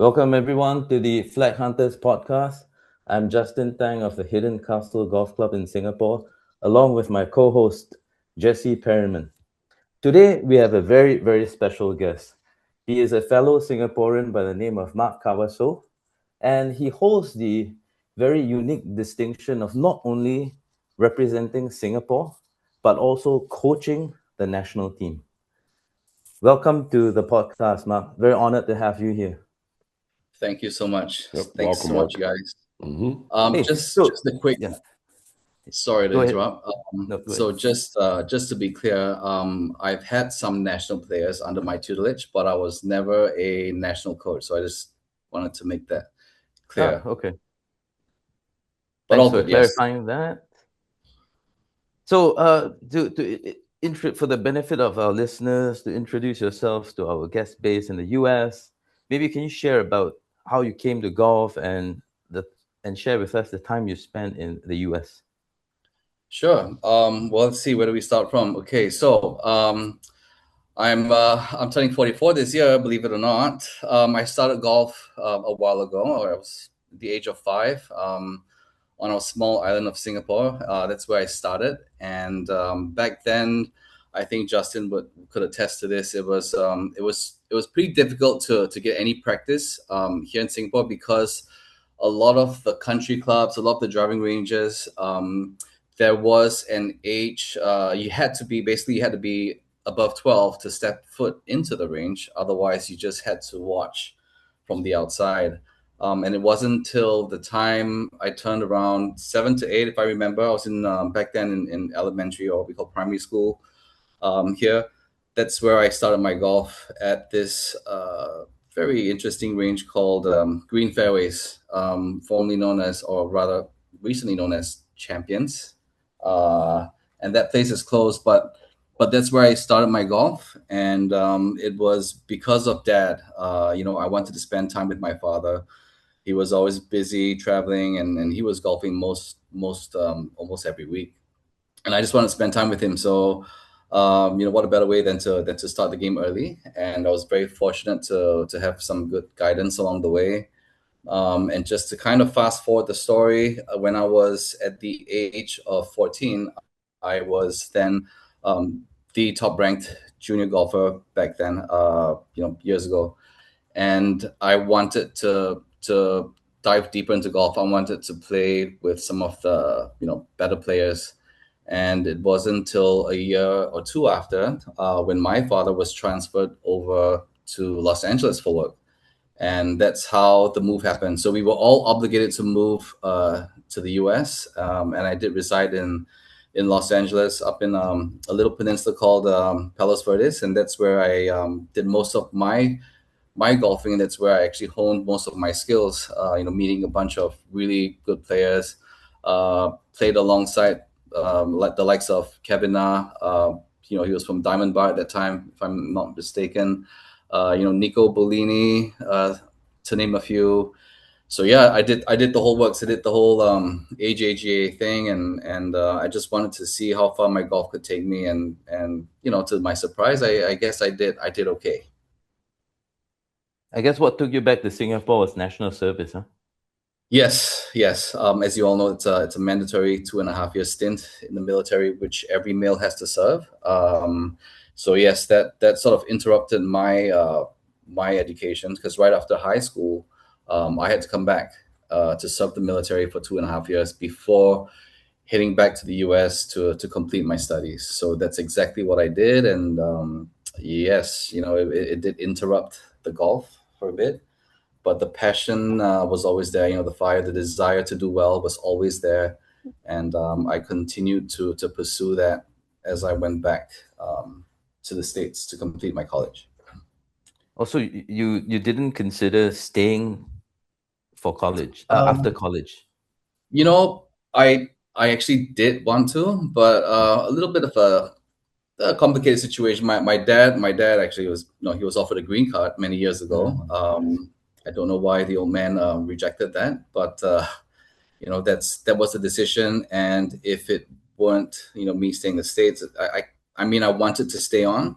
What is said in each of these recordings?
Welcome everyone to the Flag Hunters podcast. I'm Justin Tang of the Hidden Castle Golf Club in Singapore, along with my co-host Jesse Perriman. Today we have a very special guest. He is a fellow Singaporean by the name of Mark Kawaso, and he holds the very unique distinction of not only representing Singapore but also coaching the national team. Welcome to the podcast, Mark. Very honored to have you here. Thank you so much. Yep. Thanks Welcome, so much, Mark. you guys. Hey, Just a quick. yeah, Sorry to go ahead. interrupt. No, go So ahead. just to be clear, I've had some national players under my tutelage, but I was never a national coach. So I just wanted to make that clear. Okay. But Thanks all for good, yes. clarifying that. So, for the benefit of our listeners, to introduce yourselves to our guest base in the US, maybe can you share about how you came to golf and share with us the time you spent in the US? Sure. Well, let's see. Where do we start from? Okay, so I'm turning 44 this year, believe it or not. I started golf a while ago. I was at the age of 5. On a small island of Singapore. That's where I started, and back then, I think Justin could attest to this. It was pretty difficult to get any practice here in Singapore because a lot of the country clubs, a lot of the driving ranges, there was an age you had to be above 12 to step foot into the range. Otherwise, you just had to watch from the outside. And it wasn't until the time I turned around 7 to 8, if I remember. I was in back then in elementary, or what we call primary school here. That's where I started my golf at this very interesting range called Green Fairways, formerly known as, or rather recently known as Champions. And that place is closed, but that's where I started my golf, and it was because of Dad. I wanted to spend time with my father. He was always busy traveling, and he was golfing most almost every week, and I just wanted to spend time with him. So, what a better way than to start the game early? And I was very fortunate to have some good guidance along the way. And just to kind of fast forward the story, when I was at the age of 14, I was then the top ranked junior golfer back then, years ago. And I wanted to dive deeper into golf. I wanted to play with some of the better players, and it wasn't until a year or two after, when my father was transferred over to Los Angeles for work, and that's how the move happened. So we were all obligated to move to the U.S., and I did reside in Los Angeles, up in a little peninsula called Palos Verdes, and that's where I did most of my golfing, and that's where I actually honed most of my skills. Meeting a bunch of really good players, played alongside like the likes of Kevin Na. He was from Diamond Bar at that time, if I'm not mistaken. Nico Bellini, to name a few. So yeah, I did the whole works. I did the whole AJGA thing, and I just wanted to see how far my golf could take me, and to my surprise, I guess I did okay. I guess what took you back to Singapore was national service, huh? Yes, yes. As you all know, it's a mandatory 2.5 year stint in the military, which every male has to serve. So yes, that sort of interrupted my education, because right after high school, I had to come back to serve the military for 2.5 years before heading back to the U.S. to complete my studies. So that's exactly what I did, and yes, it did interrupt the golf for a bit, but the passion was always there. The fire, the desire to do well was always there, and I continued to pursue that as I went back to the States to complete my college. Also, you didn't consider staying for college after Um, college. you know, I actually did want to, but a little bit of a complicated situation. My dad actually was, he was offered a green card many years ago. Mm. I don't know why the old man rejected that, but that was the decision. And if it weren't me staying in the States, I mean, I wanted to stay on,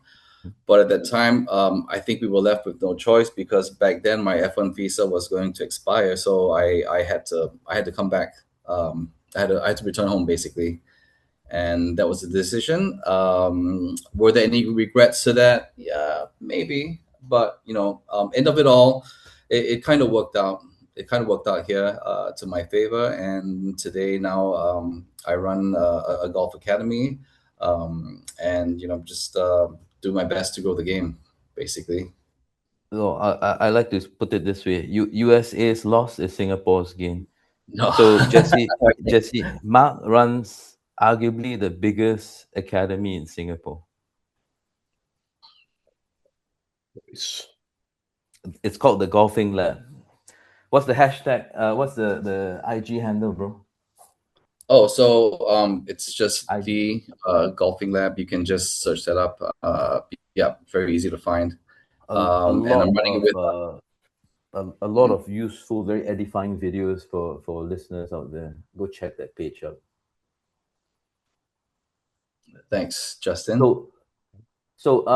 But at that time, I think we were left with no choice because back then my F1 visa was going to expire, so I had to come back. I had to return home basically, and that was the decision. Were there any regrets to that? Yeah, maybe, but end of it all, it kind of worked out. It kind of worked out here to my favor, and today now I run a golf academy, and just do my best to grow the game, basically. So I like to put it this way: USA's loss is Singapore's gain. No, So Jesse, Mark runs arguably the biggest academy in Singapore. It's called the Golfing Lab. What's the hashtag? What's the IG handle, bro? oh, so it's just IG. the golfing lab. You can just search that up. Yeah, very easy to find. A And I'm lot running it of with. a lot of useful, very edifying videos for listeners out there. Go check that page out. Thanks, Justin. So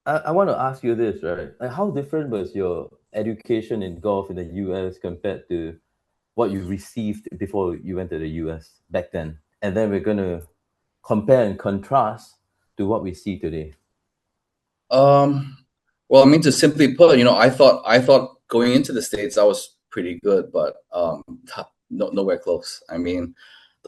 I want to ask you this, right? Like, how different was your education in golf in the US compared to what you received before you went to the US back then? And then we're gonna compare and contrast to what we see today. Um, well, I mean, to simply put, I thought going into the States I was pretty good, but nowhere close. I mean,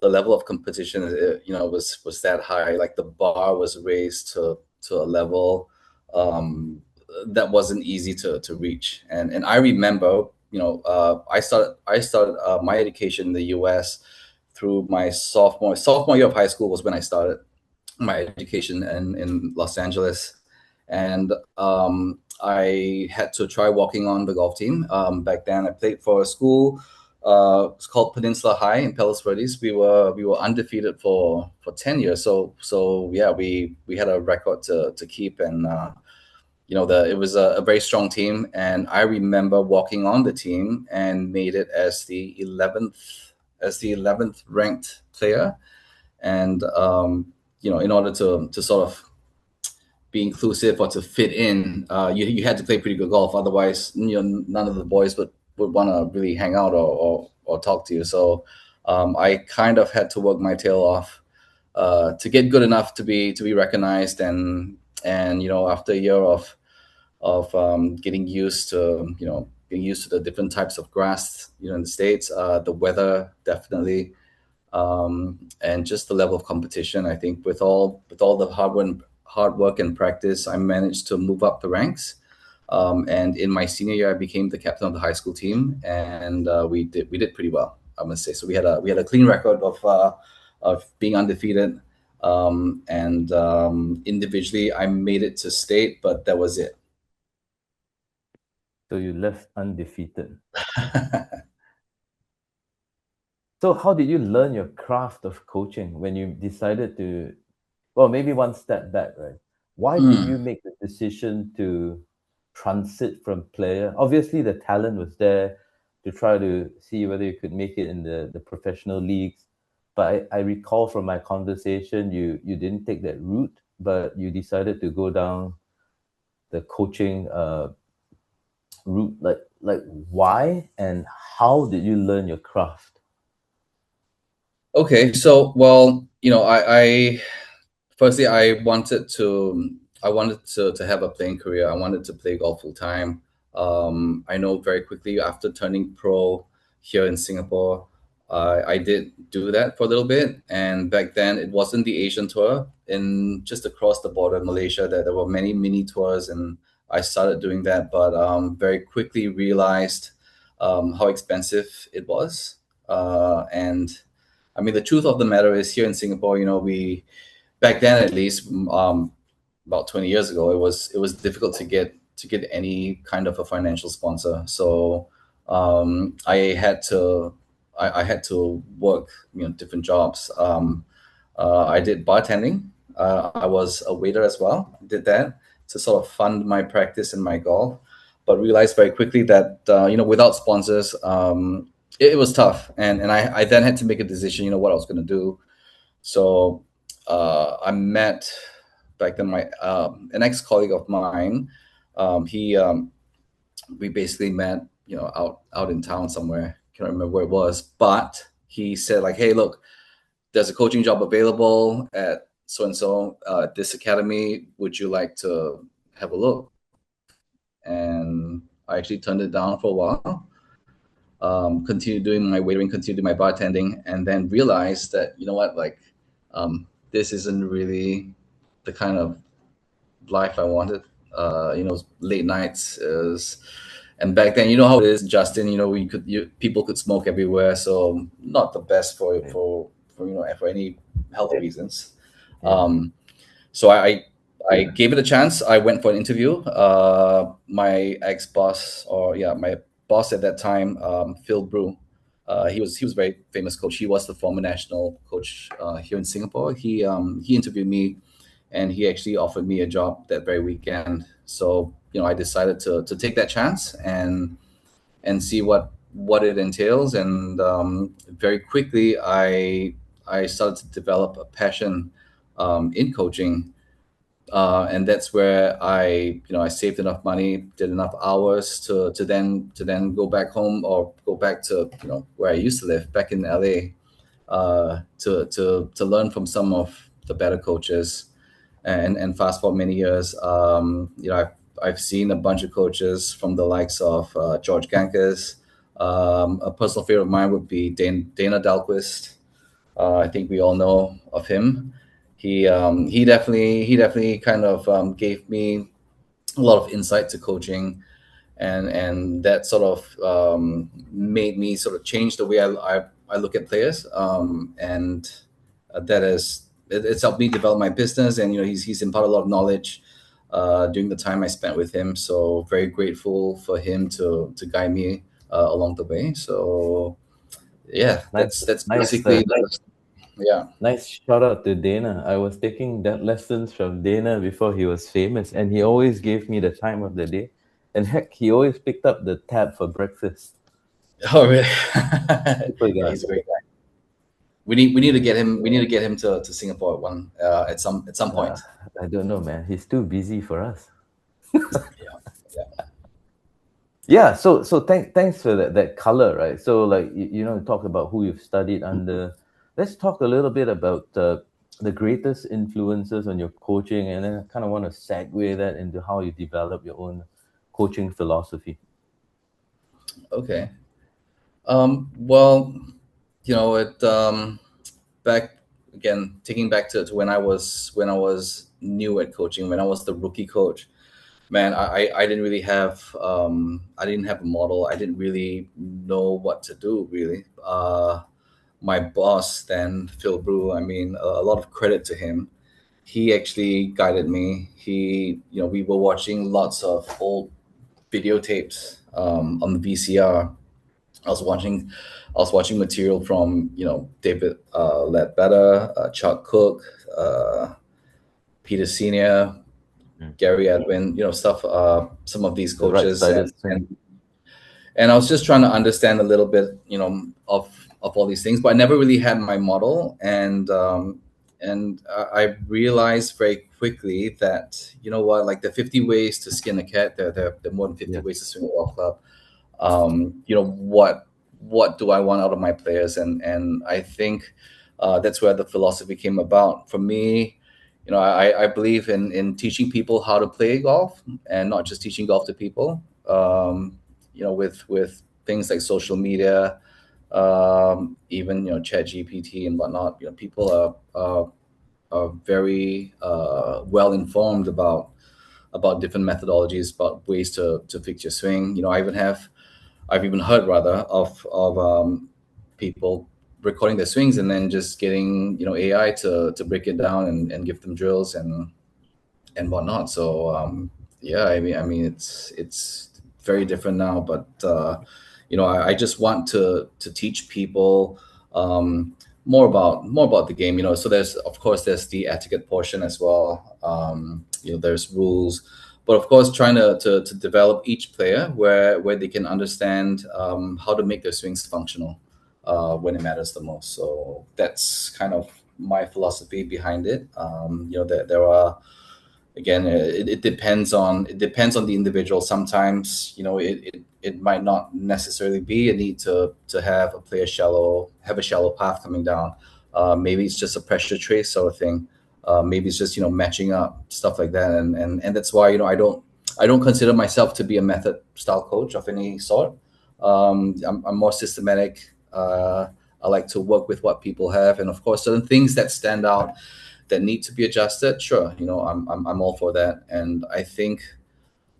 the level of competition, was that high. Like the bar was raised to a level that wasn't easy to reach. And I remember, I started my education in the U.S. through my sophomore year of high school was when I started my education in Los Angeles, and I had to try walking on the golf team. Back then, I played for a school. It's called Peninsula High in Palos Verdes. We were undefeated for 10 years. So yeah, we had a record to keep, and it was a very strong team. And I remember walking on the team and made it as the 11th ranked player, and in order to sort of be inclusive or to fit in, you had to play pretty good golf. Otherwise, none of the boys would want to really hang out or talk to you. So I kind of had to work my tail off to get good enough to be recognized, and after a year of getting used to the different types of grass in the States, the weather definitely, and just the level of competition. I think with all the hard work and practice, I managed to move up the ranks. And in my senior year, I became the captain of the high school team, and we did pretty well, I must say. So we had a clean record of being undefeated. And individually, I made it to state, but that was it. So you left undefeated. So how did you learn your craft of coaching when you decided to, well, maybe one step back, right? Why did Mm. you make the decision to transit from player? Obviously, the talent was there to try to see whether you could make it in the professional leagues. But I recall from my conversation, you didn't take that route, but you decided to go down the coaching route. Like why and how did you learn your craft? Okay, so well, I firstly I wanted to have a playing career. I wanted to play golf full time. I know very quickly after turning pro here in Singapore, I did do that for a little bit. And back then, it wasn't the Asian tour. In just across the border, Malaysia, there were many mini tours, and I started doing that. But very quickly realized how expensive it was. And I mean, the truth of the matter is, here in Singapore, we back then at least, about 20 years ago, it was difficult to get any kind of a financial sponsor. So I had to work different jobs. I did bartending. I was a waiter as well. Did that to sort of fund my practice and my golf, but realized very quickly that without sponsors, it was tough, and I then had to make a decision. What I was going to do. So I met back then, my an ex colleague of mine, he we basically met, out in town somewhere. Can't remember where it was, but he said like, "Hey, look, there's a coaching job available at so and so this academy. Would you like to have a look?" And I actually turned it down for a while. Continued doing my waitering, continued doing my bartending, and then realized that, you know what, like, this isn't really the kind of life I wanted. Late nights is, and back then, you know how it is, Justin. People could smoke everywhere, so not the best Right. for any health reasons. Yeah. So I gave it a chance. I went for an interview. My ex boss, or yeah, my boss at that time, Phil Brew. He was a very famous coach. He was the former national coach here in Singapore. He interviewed me, and he actually offered me a job that very weekend. So I decided to take that chance and see what it entails. And very quickly, I started to develop a passion in coaching, and that's where I saved enough money, did enough hours to then go back home, or go back to where I used to live back in LA, to learn from some of the better coaches. And fast forward many years, I've seen a bunch of coaches from the likes of George Gankas. A personal favorite of mine would be Dana Dahlquist. I think we all know of him. He definitely kind of gave me a lot of insight to coaching, and that sort of made me sort of change the way I look at players, and that is it's helped me develop my business. And he's imparted a lot of knowledge during the time I spent with him. So very grateful for him to guide me along the way. So yeah, Nice, that's nice, basically yeah. nice shout out to Dana. I was taking that lessons from Dana before he was famous, and he always gave me the time of the day. And heck, he always picked up the tab for breakfast. Oh really? Super Yeah, guy. he's a great guy. We need to Yeah. get him. We need to get him to Singapore at some Uh, point. I don't know, man. He's too busy for us. Yeah, yeah. Yeah. So thanks for that color, right? So like talk about who you've studied under. Let's talk a little bit about the greatest influences on your coaching, and then I kind of want to segue that into how you develop your own coaching philosophy. Okay. Well, it back again, taking back to when I was new at coaching, when I was the rookie coach. Man, I didn't really have I didn't have a model. I didn't really know what to do really. My boss then, Phil Brew, I mean, a lot of credit to him. He actually guided me. We were watching lots of old videotapes on the VCR. I was watching, I was watching material from David Ledbetter, Chuck Cook, Peter Senior, Mm. Gary Edwin, stuff. Some of these The right coaches, and sided swing. and I was just trying to understand a little bit, of all these things, but I never really had my model. And I realized very quickly that, like the 50 ways to skin a cat, there are more than 50 Yeah. ways to swing a golf club. What do I want out of my players? And I think that's where the philosophy came about for me. I believe in teaching people how to play golf, and not just teaching golf to people. With things like social media, even Chat GPT and whatnot. People are very well informed about different methodologies, about ways to fix your swing. I've even heard, rather, of people recording their swings and then just getting AI to break it down and give them drills and whatnot. So yeah, I mean it's very different now, but I just want to teach people more about the game. So there's the etiquette portion as well. There's rules, but of course trying to develop each player where they can understand how to make their swings functional when it matters the most. So that's kind of my philosophy behind it. There are again, it depends on the individual. Sometimes, it might not necessarily be a need to have a player have a shallow path coming down. Maybe it's just a pressure trace sort of thing. Maybe it's just matching up stuff like that, and that's why I don't consider myself to be a method style coach of any sort. I'm more systematic. I like to work with what people have, and of course, certain things that stand out that need to be adjusted. Sure, I'm all for that, and I think,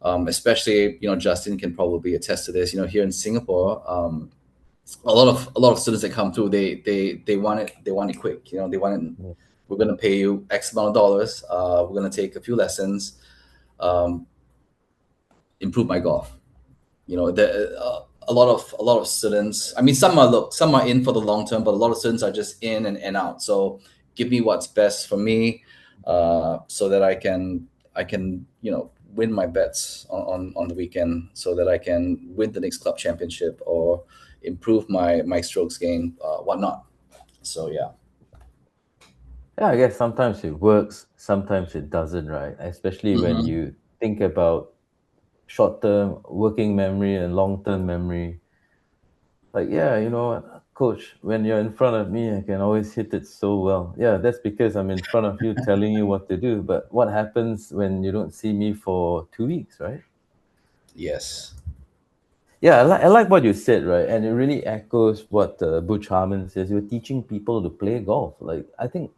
especially, Justin can probably attest to this. Here in Singapore, a lot of students that come through, they want it quick. They want it. Yeah. We're gonna pay you X amount of dollars. We're gonna take a few lessons, um, improve my golf. A lot of students. I mean, some are in for the long term, but a lot of students are just in and out. So give me what's best for me, so that I can win my bets on the weekend, so that I can win the next club championship or improve my strokes game, whatnot. So yeah. Yeah, I guess sometimes it works, sometimes it doesn't, right? Especially when Hmm. you think about short-term working memory and long-term memory. Like, yeah, you know what, coach, when you're in front of me, I can always hit it so well. Yeah, that's because I'm in front of you telling you what to do. But what happens when you don't see me for 2 weeks, right? Yes. Yeah, I like what you said, right? And it really echoes what Butch Harmon says. You're teaching people to play golf. Like, I think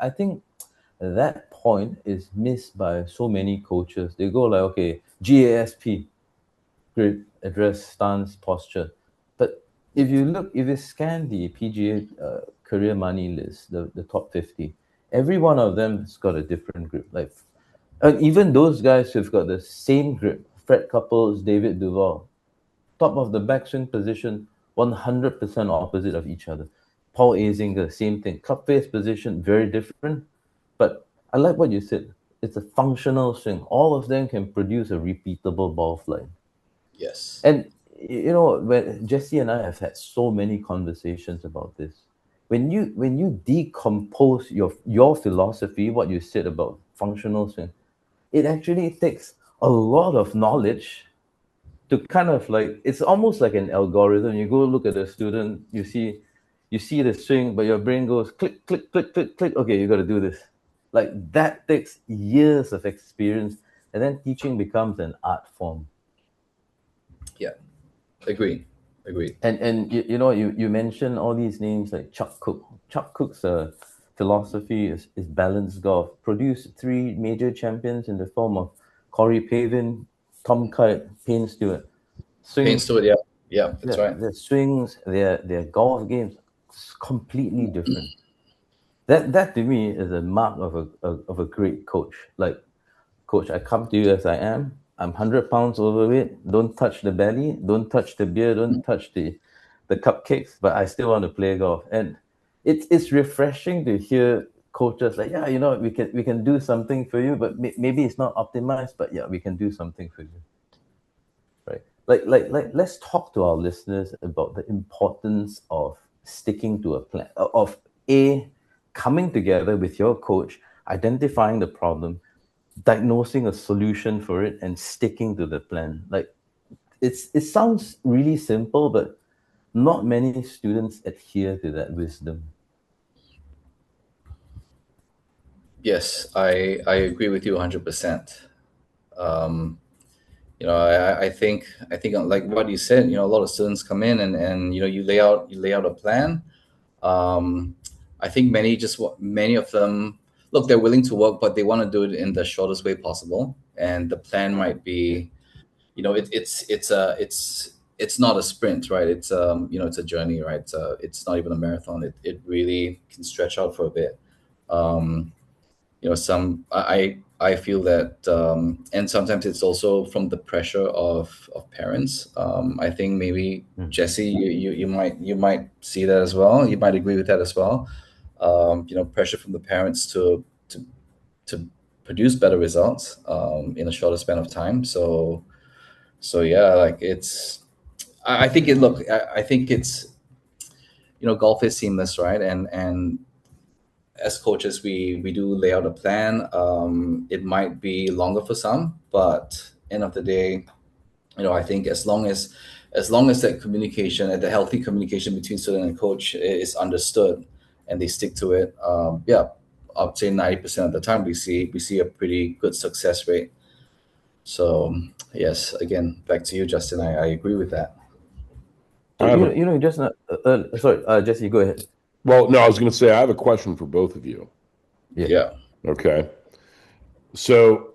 that point is missed by so many coaches. They go like, okay, GASP, grip, address, stance, posture. But if you scan the PGA career money list, the top 50, every one of them's got a different grip. Like, and even those guys who've got the same grip, Fred Couples, David Duval, top of the backswing position, 100% opposite of each other. Paul Azinger, same thing. Club face position, very different. But I like what you said. It's a functional swing. All of them can produce a repeatable ball flight. Yes. And when Jesse and I have had so many conversations about this, when you decompose your philosophy, what you said about functional swing, it actually takes a lot of knowledge to kind of like, it's almost like an algorithm. You go look at the student, you see the swing, but your brain goes click, click, click, click, click. Okay, you got to do this. Like that takes years of experience, and then teaching becomes an art form. Yeah. Agree. Agree. And you mentioned all these names like Chuck Cook. Chuck Cook's philosophy is balanced golf. Produced three major champions in the form of Corey Pavin, Tom Kite, Payne Stewart. Pains Swings, to it. Yeah. Yeah. That's yeah, right. their swings, their golf games, completely different. That to me is a mark of a great coach. Like, coach, I come to you as I am. I'm 100 pounds overweight. Don't touch the belly. Don't touch the beer. Don't touch the cupcakes. But I still want to play golf, and it's refreshing to hear coaches like, yeah, we can do something for you, but maybe it's not optimized, but yeah, we can do something for you, right? Like let's talk to our listeners about the importance of sticking to a plan, of a coming together with your coach, identifying the problem, diagnosing a solution for it, and sticking to the plan. Like, it sounds really simple, but not many students adhere to that wisdom. Yes, I agree with you 100%. Um, I think like what you said, a lot of students come in, and you lay out a plan. Um, I think many of them, look, they're willing to work, but they want to do it in the shortest way possible. And the plan might Yeah. be, it's not a sprint, right? It's a journey, right? It's not even a marathon. It really can stretch out for a bit. Um, some I feel that, and sometimes it's also from the pressure of parents. I think maybe, Mm. Jesse, you might see that as well. You might agree with that as well. Pressure from the parents to produce better results, in a shorter span of time. So yeah, like I think it look I think it's golf is seamless, right? And as coaches, we do lay out a plan. It might be longer for some, but end of the day, I think as long as that communication and the healthy communication between student and coach is understood and they stick to it, yeah, I'd say 90% of the time we see a pretty good success rate. So yes, again, back to you, Justin. I agree with that. So I have a just sorry, Jesse, go ahead. well, no, I was going to say I have a question for both of you. Yeah. Yeah. Okay. So,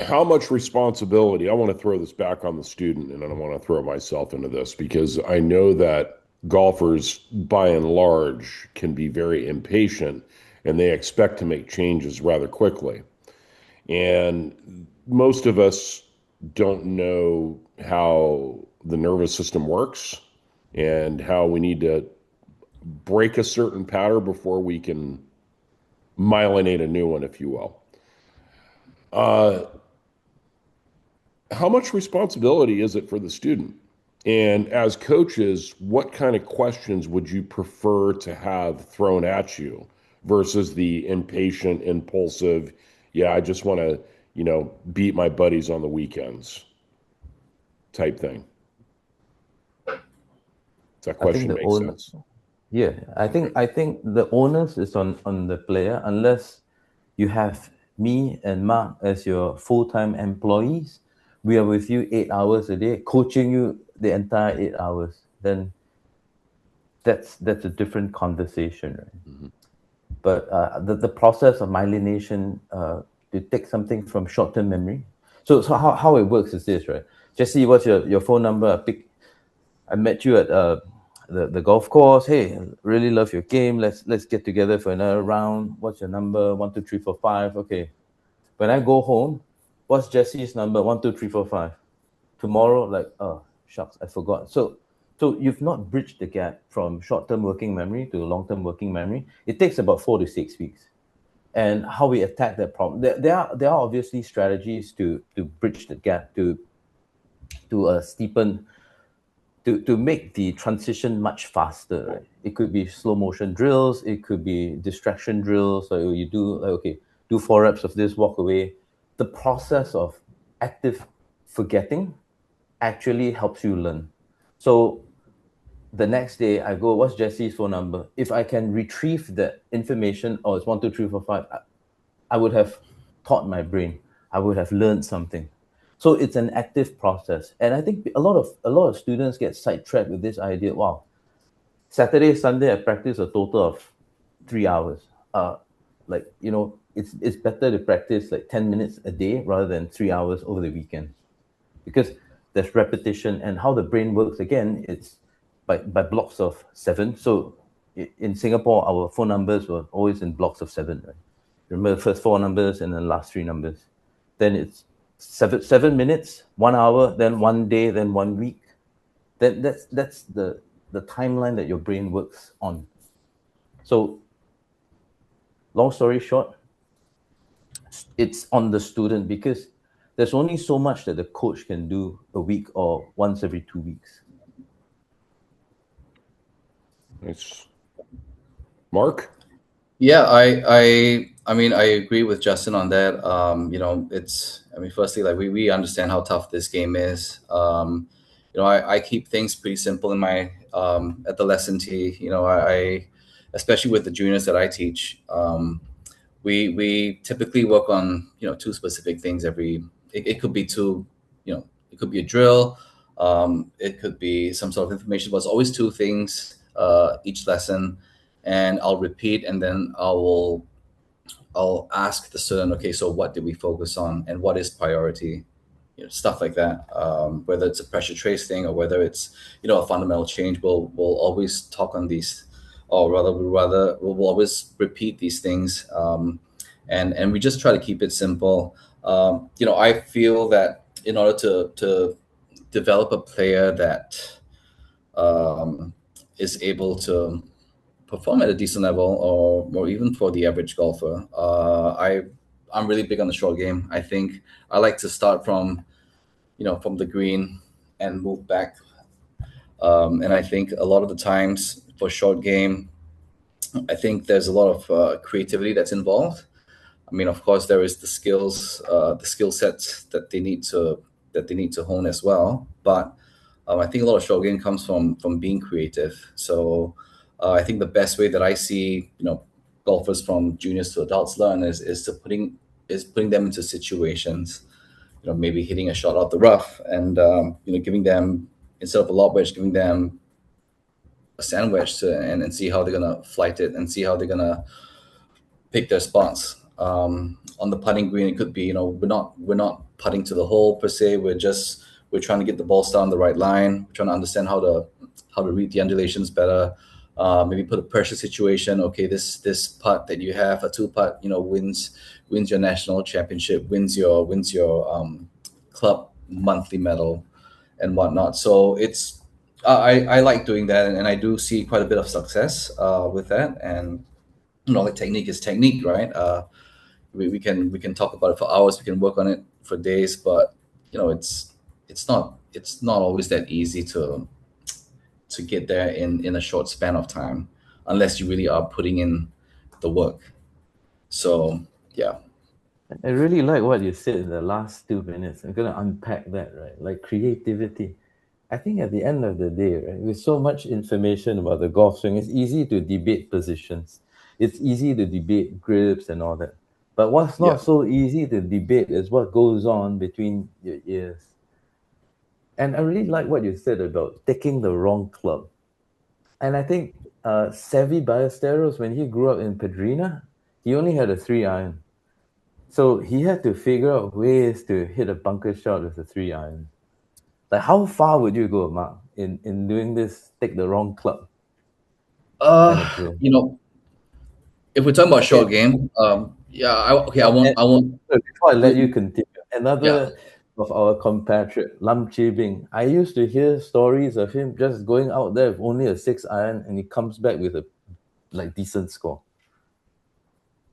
how much responsibility? I want to throw this back on the student, and I don't want to throw myself into this because I know that golfers, by and large, can be very impatient and they expect to make changes rather quickly. And most of us don't know how the nervous system works and how we need to break a certain pattern before we can myelinate a new one, if you will. How much responsibility is it for the student? And as coaches, what kind of questions would you prefer to have thrown at you versus the impatient, impulsive, yeah, I just want to, beat my buddies on the weekends type thing? Does that I think question the make own sense? Yeah, I think the onus is on the player unless you have me and Mark as your full-time employees. We are with you 8 hours a day, coaching you the entire 8 hours. Then that's a different conversation, right? But the process of myelination, to take something from short-term memory. So how it works is this, right? Jesse, what's your phone number? I met you at the golf course. Hey, really love your game. Let's get together for another round. What's your number? 1, 2, 3, 4, 5. Okay. When I go home, what's Jesse's number? 1, 2, 3, 4, 5. Tomorrow, like, oh shucks, I forgot. So you've not bridged the gap from short-term working memory to long-term working memory. It takes about 4 to 6 weeks. And how we attack that problem, there are obviously strategies to bridge the gap, to steepen, to make the transition much faster, right? It could be slow motion drills, it could be distraction drills. So you do like, okay, do 4 reps of this, walk away. The process of active forgetting actually helps you learn. So the next day I go, what's Jesse's phone number? If I can retrieve the information, oh, it's 1, 2, 3, 4, 5, I would have taught my brain. I would have learned something. So it's an active process, and I think a lot of students get sidetracked with this idea. Wow, Saturday, Sunday, I practice a total of 3 hours. Like it's better to practice like 10 minutes a day rather than 3 hours over the weekend, because there's repetition and how the brain works. Again, it's by blocks of seven. So in Singapore, our phone numbers were always in blocks of seven, right? Remember the first four numbers and then last three numbers. Then it's 7 minutes, 1 hour, then 1 day, then 1 week. That's the timeline that your brain works on. So long story short, it's on the student, because there's only so much that the coach can do a week or once every 2 weeks. It's Mark? Yeah, I agree with Justin on that. Firstly, like we understand how tough this game is. I keep things pretty simple in my at the lesson tee. I especially with the juniors that I teach, we typically work on two specific things every. It could be two, it could be a drill, it could be some sort of information, but it's always two things each lesson, and I'll repeat, and then I'll ask the student, okay, so what did we focus on, and what is priority, stuff like that. Whether it's a pressure trace thing or whether it's a fundamental change, we'll always talk on these, or we'll always repeat these things, and we just try to keep it simple. I feel that in order to develop a player that is able to perform at a decent level, or even for the average golfer, I'm really big on the short game. I think I like to start from from the green and move back. And I think a lot of the times for short game, I think there's a lot of creativity that's involved. I mean, of course, there is the skill sets that they need to hone as well. But I think a lot of short game comes from being creative. So I think the best way that I see, golfers from juniors to adults learn is putting them into situations. Maybe hitting a shot out the rough, and giving them, instead of a lob wedge, giving them a sand wedge and see how they're gonna flight it and see how they're gonna pick their spots. On the putting green, it could be, we're not putting to the hole per se. We're trying to get the balls down the right line. We're trying to understand how to read the undulations better. Maybe put a pressure situation. Okay, this putt that you have, a two putt, wins your national championship, wins your club monthly medal and whatnot. So I like doing that, and I do see quite a bit of success with that. And the technique is technique, right? We can talk about it for hours. We can work on it for days, but it's not always that easy to get there in a short span of time, unless you really are putting in the work. So yeah. I really like what you said in the last 2 minutes. I'm going to unpack that, right? Like creativity. I think at the end of the day, right, with so much information about the golf swing, it's easy to debate positions. It's easy to debate grips and all that. But what's Yeah. not so easy to debate is what goes on between your ears. And I really like what you said about taking the wrong club. And I think Savvy Ballesteros, when he grew up in Padrina, he only had a 3 iron. So he had to figure out ways to hit a bunker shot with a 3 iron. Like, how far would you go, Mark, in doing this? Take the wrong club kind of drill. If we're talking about Okay. short game, yeah, I won't, Before I let you we- continue, yeah. another of our compatriot, Lam Chi Bing. I used to hear stories of him just going out there with only a 6 iron, and he comes back with a decent score.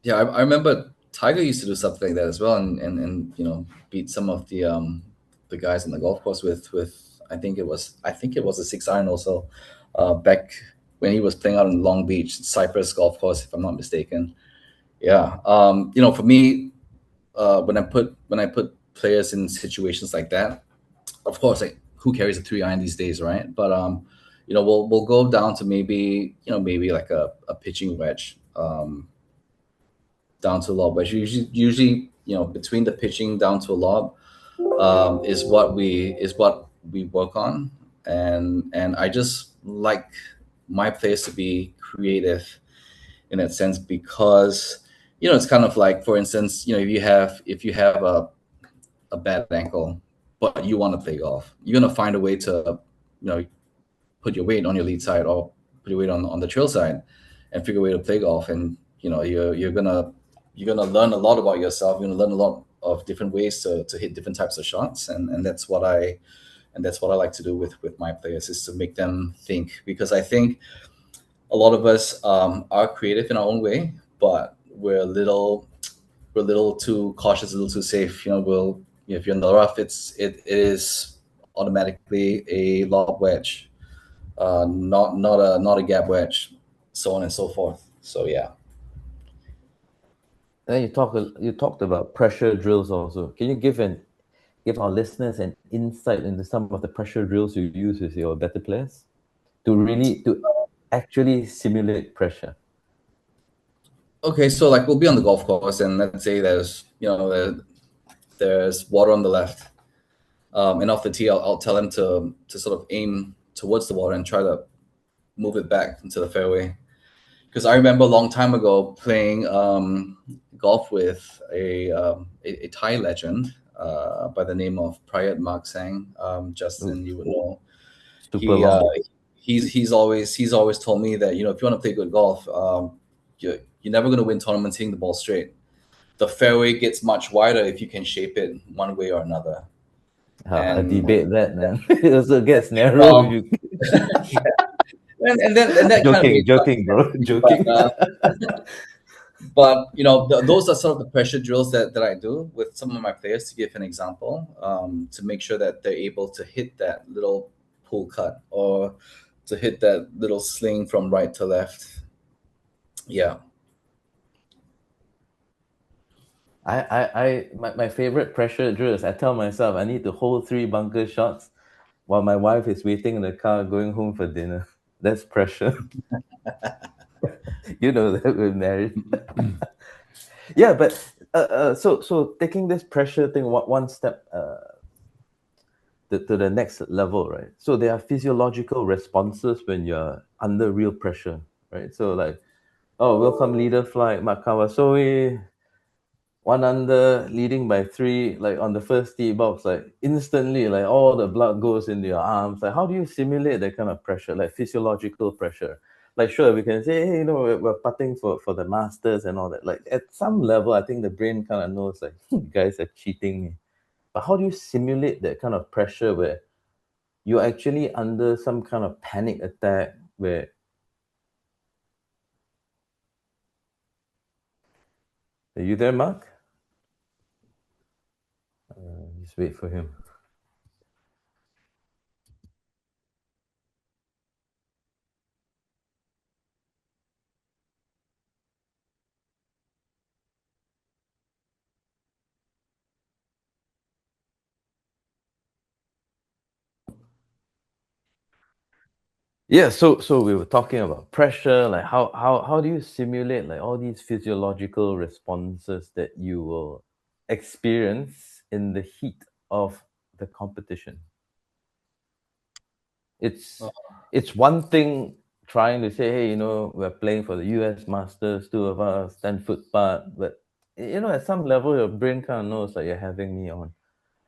Yeah, I remember Tiger used to do something like that as well, and beat some of the guys on the golf course with I think it was a 6 iron also, back when he was playing out in Long Beach Cypress golf course, if I'm not mistaken. Yeah. For me, when I put players in situations like that, of course, like, who carries a 3 iron these days, right? But we'll go down to maybe like a pitching wedge. Down to a lob, but usually between the pitching down to a lob, is what we work on, and I just like my players to be creative in that sense, because it's kind of like, for instance, if you have a bad ankle, but you want to play golf, you're gonna find a way to put your weight on your lead side, or put your weight on the trail side, and figure a way to play golf. And you're gonna learn a lot about yourself. You're gonna learn a lot of different ways to hit different types of shots, and that's what I like to do with my players, is to make them think, because I think a lot of us are creative in our own way, but we're a little too cautious, a little too safe. If you're in the rough, it is automatically a lob wedge, not a gap wedge, so on and so forth. So yeah. Then you talked about pressure drills also. Can you give our listeners an insight into some of the pressure drills you use with your better players to actually simulate pressure? Okay, so like, we'll be on the golf course, and let's say there's water on the left, and off the tee, I'll tell him to sort of aim towards the water and try to move it back into the fairway. Because I remember a long time ago playing golf with a Thai legend by the name of Prayat Mark Sang. Justin, you would know. Super He long. he's always told me that, if you want to play good golf, you're never going to win tournaments hitting the ball straight. The fairway gets much wider if you can shape it one way or another. I And debate that, man. It also gets narrow if um, you yeah. And that kind of makes joking, bro. sense. Joking. But those are sort of the pressure drills that I do with some of my players, to give an example, to make sure that they're able to hit that little pull cut, or to hit that little sling from right to left. Yeah. My favorite pressure drill is I tell myself I need to hold 3 bunker shots while my wife is waiting in the car going home for dinner. That's pressure. You know that we're married. Yeah, but so taking this pressure thing one step to the next level, right? So there are physiological responses when you're under real pressure, right? So like, oh, welcome leader flight, Mark Kawasoe, 1 under, leading by 3, like on the first tee box, like instantly, like all the blood goes into your arms. Like, how do you simulate that kind of pressure, like physiological pressure? Like, sure, we can say, hey, we're putting for the masters and all that. Like, at some level, I think the brain kind of knows, like, you guys are cheating me. But how do you simulate that kind of pressure where you're actually under some kind of panic attack where are you there, Mark? Just wait for him. Yeah, so we were talking about pressure, like how do you simulate like all these physiological responses that you will experience in the heat of the competition? It's Uh, it's one thing trying to say, hey, we're playing for the US Masters, 2 of us, 10 foot putt, but at some level your brain kind of knows like you're having me on.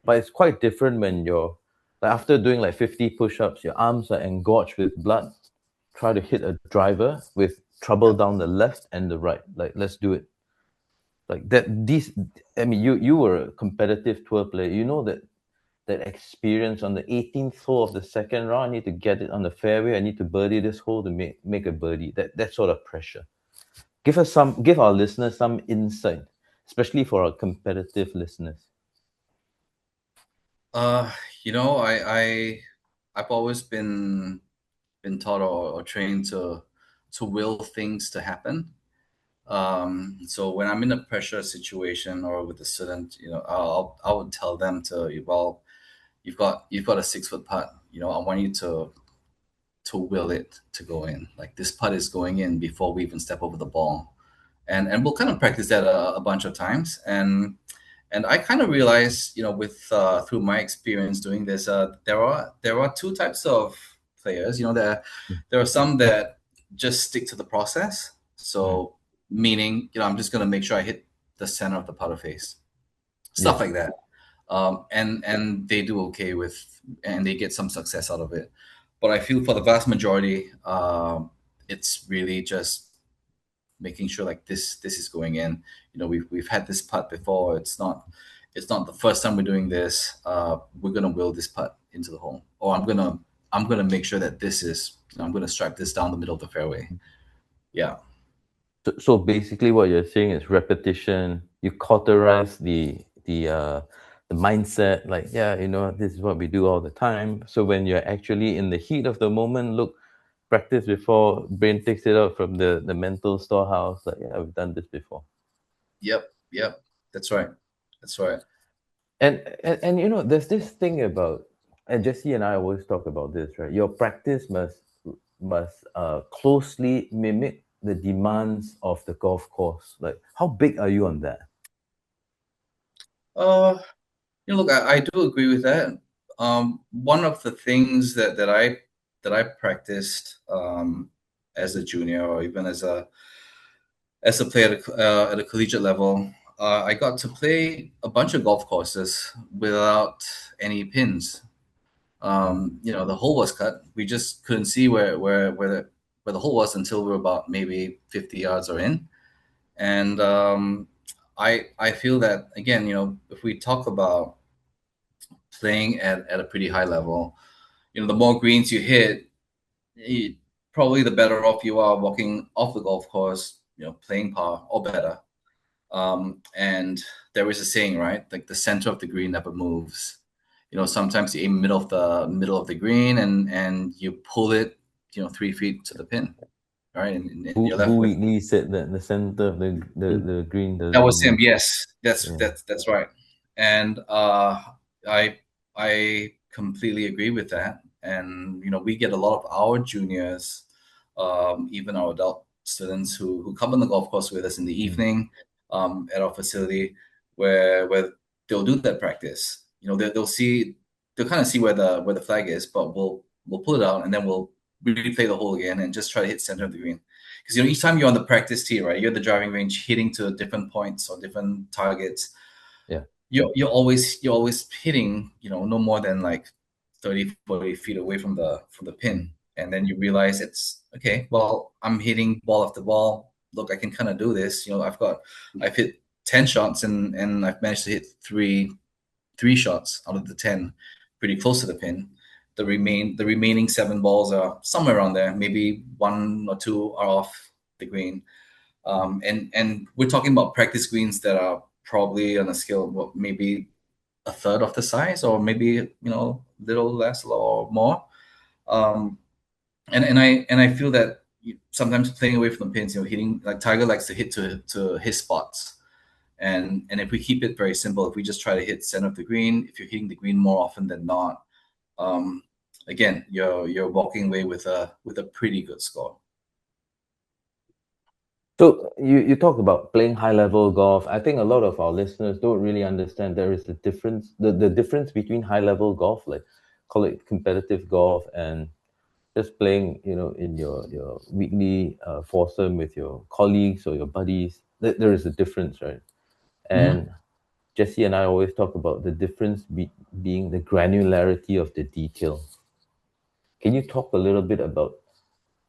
But it's quite different when you're like after doing like 50 push-ups, your arms are engorged with blood. Try to hit a driver with trouble down the left and the right. Like, let's do it. Like that. I mean, you were a competitive tour player. You know that experience on the 18th hole of the second round. I need to get it on the fairway. I need to birdie this hole to make a birdie. That sort of pressure. Give our listeners some insight, especially for our competitive listeners. uh, you know, I've always been taught or trained to will things to happen. So when I'm in a pressure situation or with a student, I would tell them to, well, you've got a 6 foot putt. I want you to will it to go in. Like this putt is going in before we even step over the ball, and we'll kind of practice that a bunch of times. And I kind of realized, with through my experience doing this, there are two types of players. There are some that just stick to the process. So meaning, I'm just gonna make sure I hit the center of the putter face, stuff Yes. like that. And they do okay with, and they get some success out of it. But I feel for the vast majority, it's really just making sure like this is going in. We've had this putt before. It's not the first time we're doing this. We're gonna will this putt into the hole, or I'm gonna make sure that this is. I'm gonna strike this down the middle of the fairway. Yeah. So basically, what you're saying is repetition. You cauterize the mindset. Like, yeah, this is what we do all the time. So when you're actually in the heat of the moment, look, practice before brain takes it out from the mental storehouse. Like, yeah, we've done this before. Yep. Yep. That's right. That's right. And there's this thing about, and Jesse and I always talk about this, right? Your practice must closely mimic the demands of the golf course. Like, how big are you on that? Uh, look, I do agree with that. One of the things that I practiced as a junior or even as a player at a collegiate level, I got to play a bunch of golf courses without any pins. The hole was cut. We just couldn't see where the hole was until we were about maybe 50 yards or in. And I feel that again, if we talk about playing at a pretty high level, the more greens you hit, you, probably the better off you are walking off the golf course, playing par or better. And there is a saying, right? Like the center of the green never moves. Sometimes you aim middle of the green and you pull it, 3 feet to the pin. right? And Who you're left with Weekly said that the center of the green that doesn't was him. move. Yes, Yeah. that's right. And I I completely agree with that. And we get a lot of our juniors, even our adult students who come on the golf course with us in the evening, at our facility, where they'll do that practice. They'll kind of see where the flag is, but we'll pull it out and then we'll replay the hole again and just try to hit center of the green. Because each time you're on the practice tee, right, you're at the driving range hitting to different points or different targets. Yeah. You're always hitting, no more than like 30, 40 feet away from the pin. And then you realize it's okay, well, I'm hitting ball after ball. Look, I can kind of do this. I've hit 10 shots and I've managed to hit three shots out of the 10 pretty close to the pin. The remaining 7 balls are somewhere around there. Maybe 1 or 2 are off the green. And we're talking about practice greens that are probably on a scale of maybe a third of the size, or maybe little less or more. And I feel that sometimes playing away from the pins, hitting, like Tiger likes to hit to his spots. And if we keep it very simple, if we just try to hit center of the green, if you're hitting the green more often than not, again, you're walking away with a pretty good score. So you talk about playing high level golf. I think a lot of our listeners don't really understand there is a difference, the difference between high level golf, like call it competitive golf, and just playing, in your weekly foursome with your colleagues or your buddies. There is a difference, right? And Jesse and I always talk about the difference being the granularity of the detail. Can you talk a little bit about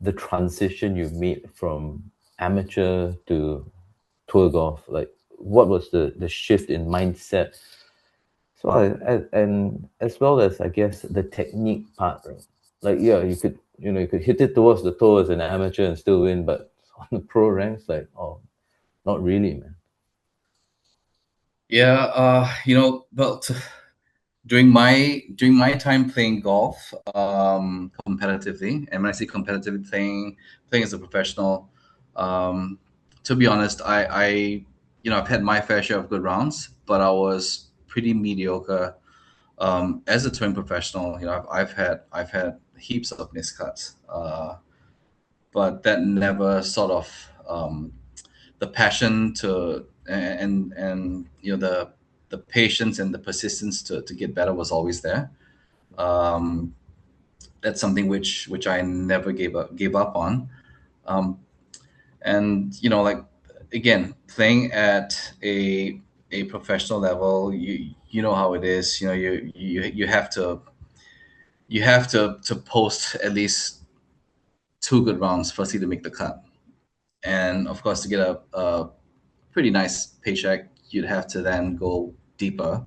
the transition you made from amateur to tour golf? Like, what was the shift in mindset? So, and as well as, I guess, the technique part, right? Like, yeah, you could hit it towards the toe as an amateur and still win, but on the pro ranks, like, oh, not really, man. Yeah, but during my time playing golf, competitively, and when I say competitively, playing as a professional, to be honest, I've had my fair share of good rounds, but I was pretty mediocre. As a touring professional, I've had heaps of miscuts, but that never sort of, the passion to and the patience and the persistence to get better was always there. Um, that's something which I never gave up on. Um, and like, again, playing at a professional level, you know how it is. You have to post at least 2 good rounds firstly to make the cut, and of course to get a pretty nice paycheck, you'd have to then go deeper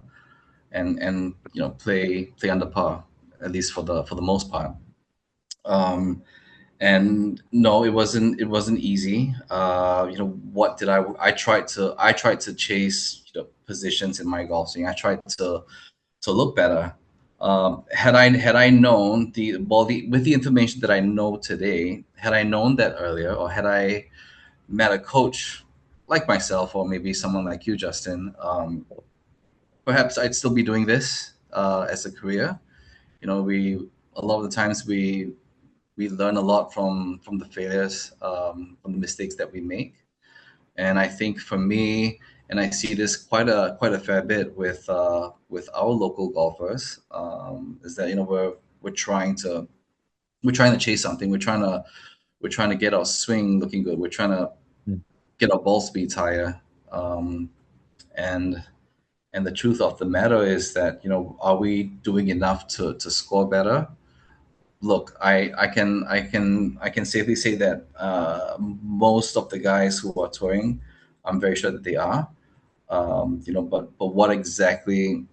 and play under par, at least for the most part. And no, it wasn't easy. What did I tried to chase positions in my golf swing. I tried to look better. Had I known with the information that I know today, had I known that earlier, or had I met a coach like myself, or maybe someone like you, Justin, perhaps I'd still be doing this as a career. We a lot of the times we learn a lot from the failures, from the mistakes that we make. And I think for me, and I see this quite a fair bit with our local golfers, is that we're trying to chase something. We're trying to get our swing looking good. We're trying to get our ball speeds higher. And the truth of the matter is that, are we doing enough to score better? Look, I can safely say that most of the guys who are touring, I'm very sure that they are. But what exactly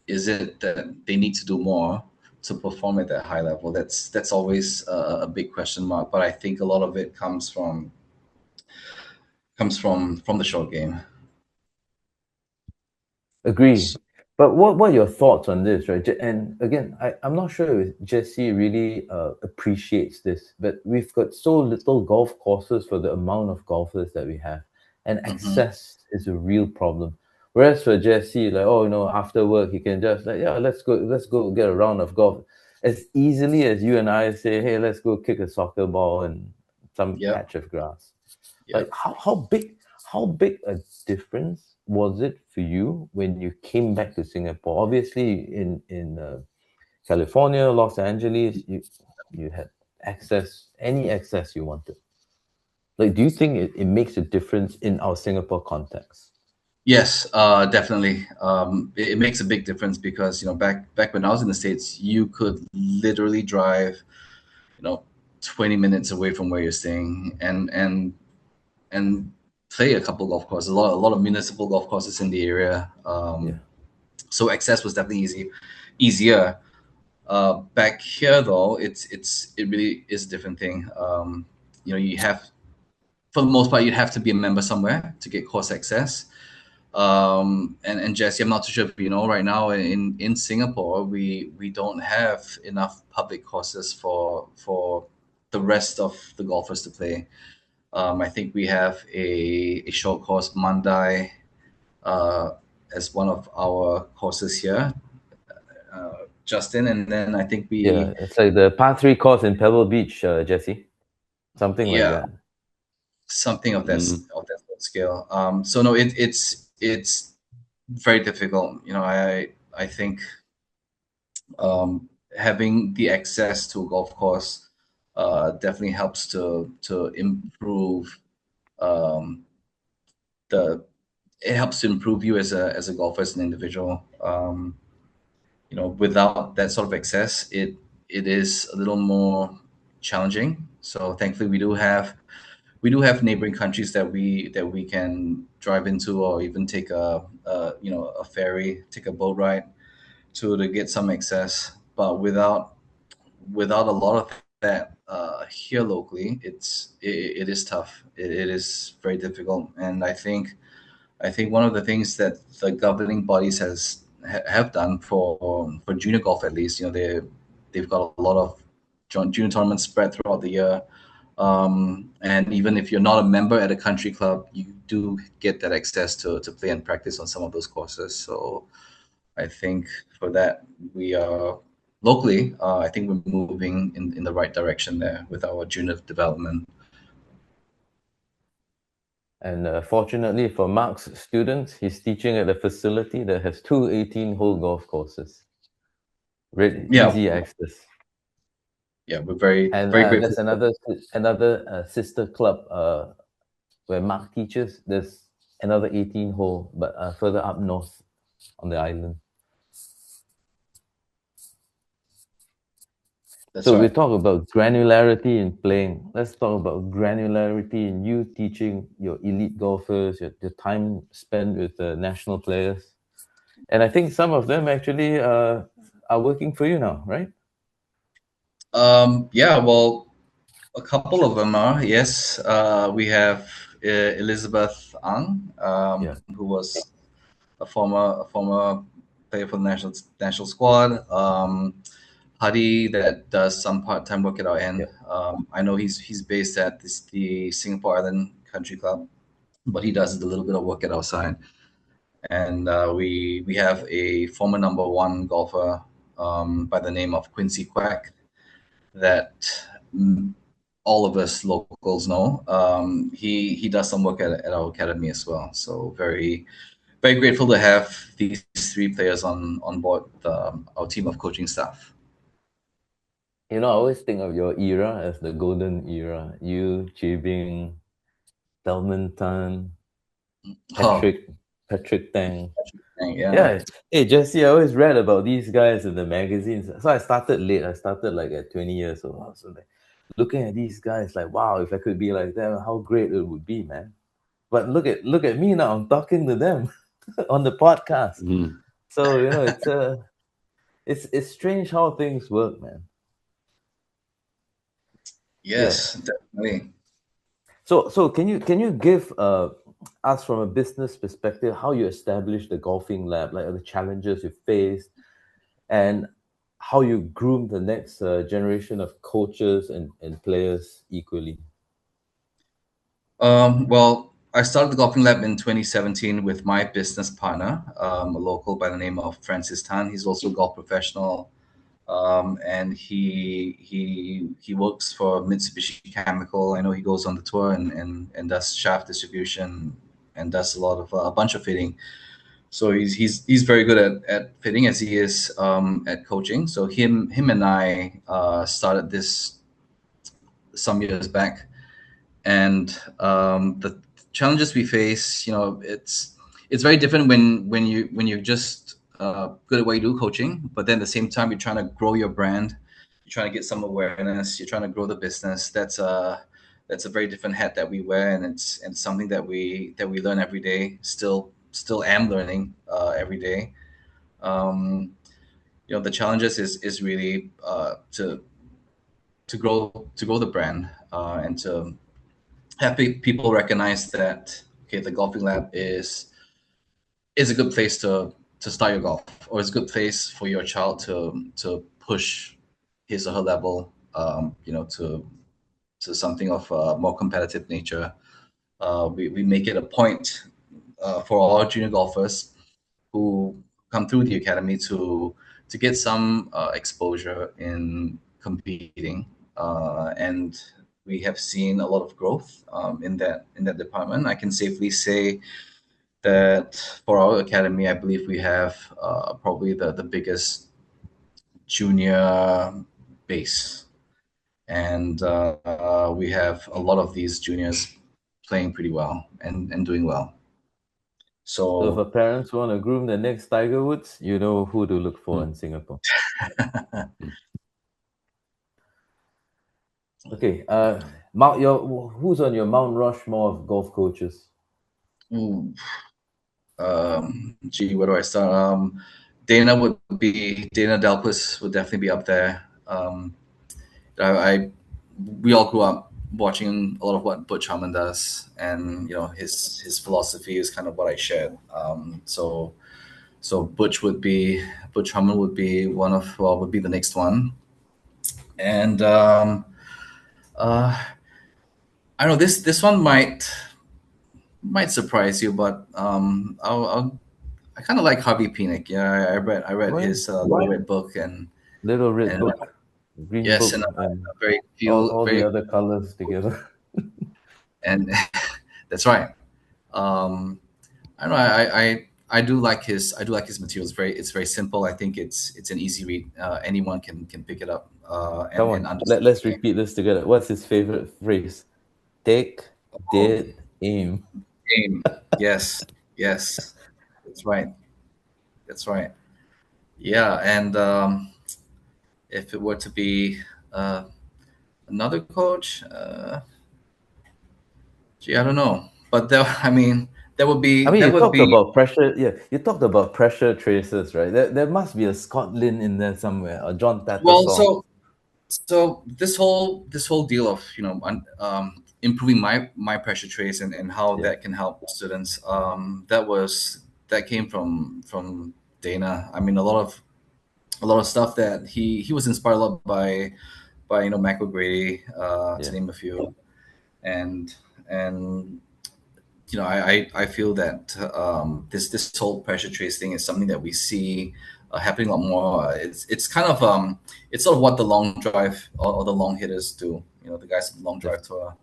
is it that they need to do more to perform at that high level? That's always a big question mark. But I think a lot of it comes from the short game. Agree. But what are your thoughts on this, right? And again, I'm not sure if Jesse really appreciates this, but we've got so little golf courses for the amount of golfers that we have, and Hmm. access is a real problem. Whereas for Jesse, like, oh, after work he can just like, yeah, let's go get a round of golf, as easily as you and I say, hey, let's go kick a soccer ball in some Yep. patch of grass. Like Yep. how big a difference was it for you when you came back to Singapore? Obviously, in California, Los Angeles, you had any access you wanted. Like, do you think it makes a difference in our Singapore context? Yes, definitely. It makes a big difference because back when I was in the States, you could literally drive, 20 minutes away from where you're staying, and play a couple golf courses. A lot of municipal golf courses in the area. Yeah, So access was definitely easier. Back here though, it really is a different thing. You have, for the most part, you have to be a member somewhere to get course access. And Jesse, I'm not too sure if you know, right now in Singapore, we don't have enough public courses for the rest of the golfers to play. I think we have a short course, Mandai, uh, as one of our courses here, Justin, and then I think yeah. It's like the par three course in Pebble Beach, Jesse, something like yeah, that. something of that Mm. of that scale. So no, it's very difficult. I think having the access to a golf course definitely helps to improve um, the it helps to improve you as a golfer, as an individual. Without that sort of access, it is a little more challenging. So thankfully, we do have neighboring countries that we can drive into, or even take a ferry, take a boat ride to get some access. But without a lot of that here locally, it is tough. It is very difficult, and I think one of the things that the governing bodies have done for junior golf, at least, they've got a lot of junior tournaments spread throughout the year. And even if you're not a member at a country club, you do get that access to play and practice on some of those courses. So I think for that, we are locally, I think we're moving in the right direction there with our junior development. And fortunately for Mark's students, he's teaching at a facility that has two 18-hole golf courses. Really Yeah, easy access. yeah, we're very, And very there's grateful. another sister club where Mark teaches. There's another 18 hole, but further up north on the island. That's So we right. talk about granularity in playing. Let's talk about granularity in you teaching your elite golfers, your time spent with the national players. And I think some of them actually are working for you now, right? Yeah, well, a couple of them are, yes. We have Elizabeth Ang, Yeah. who was a former player for the national squad. Hadi, that does some part-time work at our end. Yeah. I know he's based at the Singapore Island Country Club, but he does a little bit of work at our side. And we have a former number one golfer by the name of Quincy Quack that mm, all of us locals know. He does some work at our academy as well. So very, very grateful to have these three players on board our team of coaching staff. I always think of your era as the golden era. You, Chibing, Delman Tan, Oh, Patrick, Patrick Tang. yeah. Yeah. Hey, Jesse, I always read about these guys in the magazines. So I started late. I started like at 20 years old. So like looking at these guys, like, wow, if I could be like them, how great it would be, man. But look at me now. I'm talking to them on the podcast. Mm. So it's strange how things work, man. Yeah. Yes, definitely. So can you give ask from a business perspective how you established the golfing lab, like the challenges you faced, and how you groom the next generation of coaches and players equally. Well, I started the golfing lab in 2017 with my business partner, a local by the name of Francis Tan. He's also a golf professional, and he works for Mitsubishi Chemical. I know he goes on the tour and does shaft distribution and does a bunch of fitting. So he's very good at fitting as he is at coaching. So him and I started this some years back, and the challenges we face, it's very different when you're just good at what you do, coaching, but then at the same time you're trying to grow your brand, you're trying to get some awareness, you're trying to grow the business. That's a very different hat that we wear, and it's something that we learn every day. Still am learning every day. The challenges is really to grow the brand, and to have people recognize that, okay, the golfing lab is a good place to start your golf, or it's a good place for your child to push his or her level, to something of a more competitive nature. We make it a point for all our junior golfers who come through the academy to get some exposure in competing, and we have seen a lot of growth in that department. I can safely say that for our academy, I believe we have probably the biggest junior base, and we have a lot of these juniors playing pretty well and doing well. So if parents want to groom the next Tiger Woods, you know who to look for in Singapore. Okay, Mark, who's on your Mount Rushmore of golf coaches? Ooh. Where do I start? Dana Delquist would definitely be up there. We all grew up watching a lot of what Butch Harmon does, and his philosophy is kind of what I shared. So Butch Harmon would be would be the next one, and I don't know, this one might surprise you, but I kind of like Harvey Pinnock. Yeah, I read What? his Little Red Book and Little Red Book, Green yes, Book, and and all the other colors together. And that's right. I don't know. I do like his materials. It's very simple. I think it's an easy read. Anyone can pick it up Come and on, understand. let's repeat this together. What's his favorite phrase? Take, did, aim. Aim. Yes, that's right. Yeah, and if it were to be another coach, I don't know. But that would be. You talked about pressure. Yeah, you talked about pressure tracers, right? There must be a Scott Lynn in there somewhere, or John Tattersall. Well, so this whole deal of improving my pressure trace and how that can help students, that came from Dana. I mean, a lot of stuff that he was inspired a lot by Mac O'Grady, to name a few, and I feel that this whole pressure trace thing is something that we see happening a lot more. It's kind of it's sort of what the long drive or the long hitters do. The guys on the long drive tour,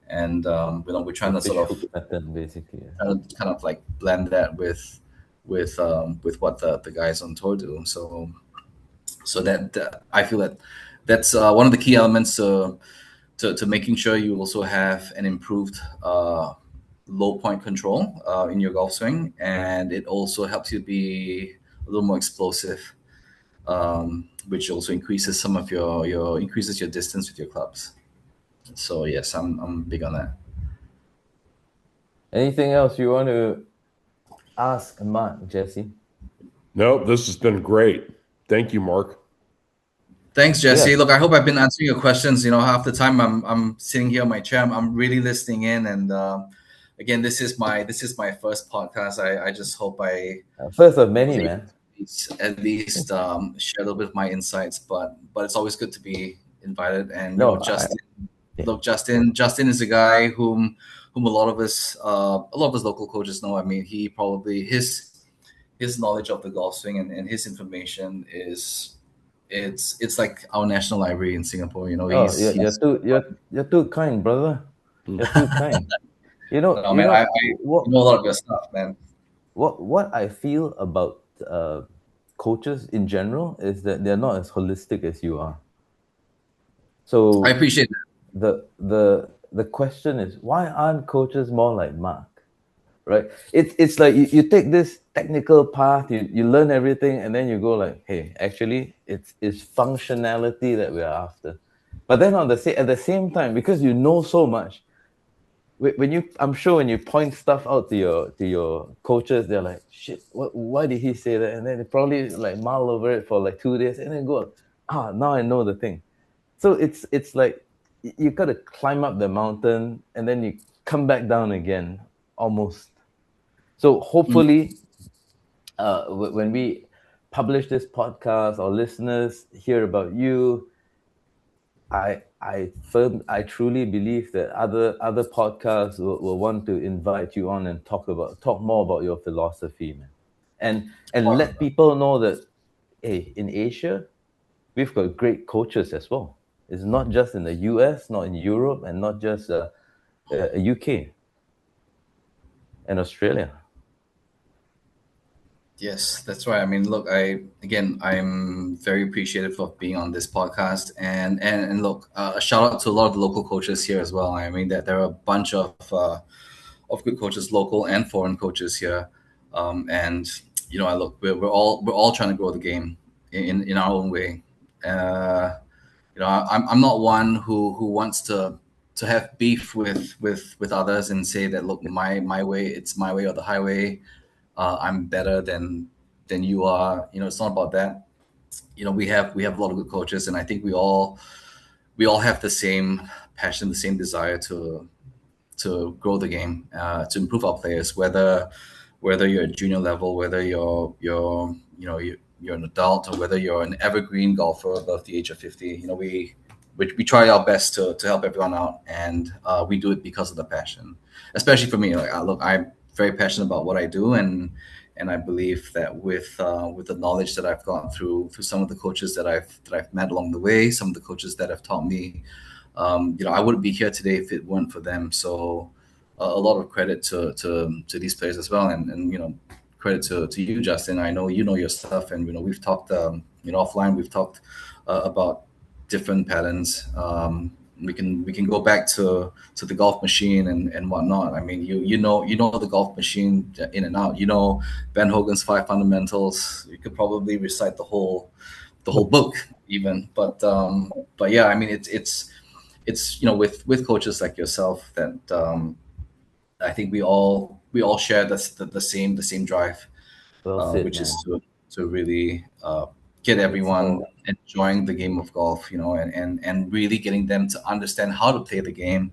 and we're trying to sort of pattern, basically, kind of like blend that with what the guys on tour do. So that I feel that that's one of the key elements to making sure you also have an improved low point control in your golf swing, and it also helps you be a little more explosive, which also increases some of your distance with your clubs. So yes, I'm big on that. Anything else you want to ask Mark, Jesse? No, this has been great. Thank you, Mark. Thanks, Jesse. Yeah. Look, I hope I've been answering your questions. Half the time I'm sitting here on my chair, I'm really listening in, and again, this is my first podcast. I just hope I First of many, was able man. to at least share a little bit of my insights. But it's always good to be invited. And No, Justin, yeah. look, Justin is a guy whom a lot of us local coaches know. I mean, he probably his knowledge of the golf swing and his information is it's like our national library in Singapore. Oh, He's you're too kind, brother. You're too kind. no man. I know a lot of your stuff, man. What I feel about coaches in general is that they're not as holistic as you are. I So appreciate that. the question is, why aren't coaches more like Mark? Right? It's like you take this technical path, you learn everything, and then you go like, hey, actually, it's functionality that we're after. But then at the same time, because you know so much, when you I'm sure when you point stuff out to your coaches, they're like, shit, why did he say that? And then they probably like mull over it for like 2 days, and then go, now I know the thing. So it's like you got to climb up the mountain and then you come back down again, almost. So hopefully, when we publish this podcast, our listeners hear about you. I truly believe that other podcasts will want to invite you on and talk more about your philosophy, man, and let people know that, hey, in Asia we've got great coaches as well. It's not just in the US, not in Europe, and not just UK and Australia. Yes, that's right. I mean, look, I'm very appreciative of being on this podcast, and look, a shout out to a lot of the local coaches here as well. I mean, that there are a bunch of good coaches, local and foreign coaches here, and I look, we're all trying to grow the game in our own way. Uh, I'm not one who wants to have beef with others and say that, look, my way, it's my way or the highway. I'm better than you are. It's not about that. We have a lot of good coaches, and I think we all have the same passion, the same desire to grow the game, to improve our players. Whether you're at junior level, whether you're an adult, or whether you're an evergreen golfer above the age of 50. We try our best to help everyone out, and we do it because of the passion. Especially for me, like, look, I'm very passionate about what I do, and I believe that with the knowledge that I've gone through some of the coaches that I've met along the way, some of the coaches that have taught me, I wouldn't be here today if it weren't for them. So a lot of credit to these players as well, and credit to you, Justin. I know you know your stuff, and we've talked offline. We've talked about different patterns. We can go back to the golf machine and whatnot. I mean, you know the golf machine in and out. Ben Hogan's 5 fundamentals. You could probably recite the whole book even. But yeah, I mean, it's with coaches like yourself that I think we all share the same drive, Well said, which man. is to really get everyone enjoying the game of golf, and really getting them to understand how to play the game,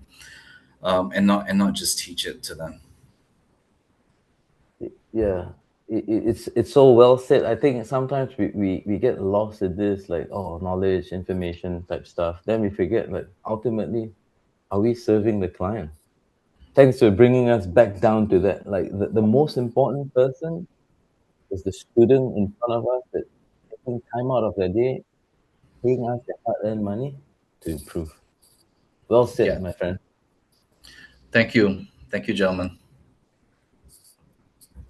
and not just teach it to them. Yeah, it's so well said. I think sometimes we get lost in this, like, oh, knowledge, information type stuff. Then we forget, like, ultimately, are we serving the client? Thanks for bringing us back down to that. Like, the most important person is the student in front of us that taking time out of their day, paying us their hard-earned money to improve. Well said, Yeah. my friend. Thank you, gentlemen.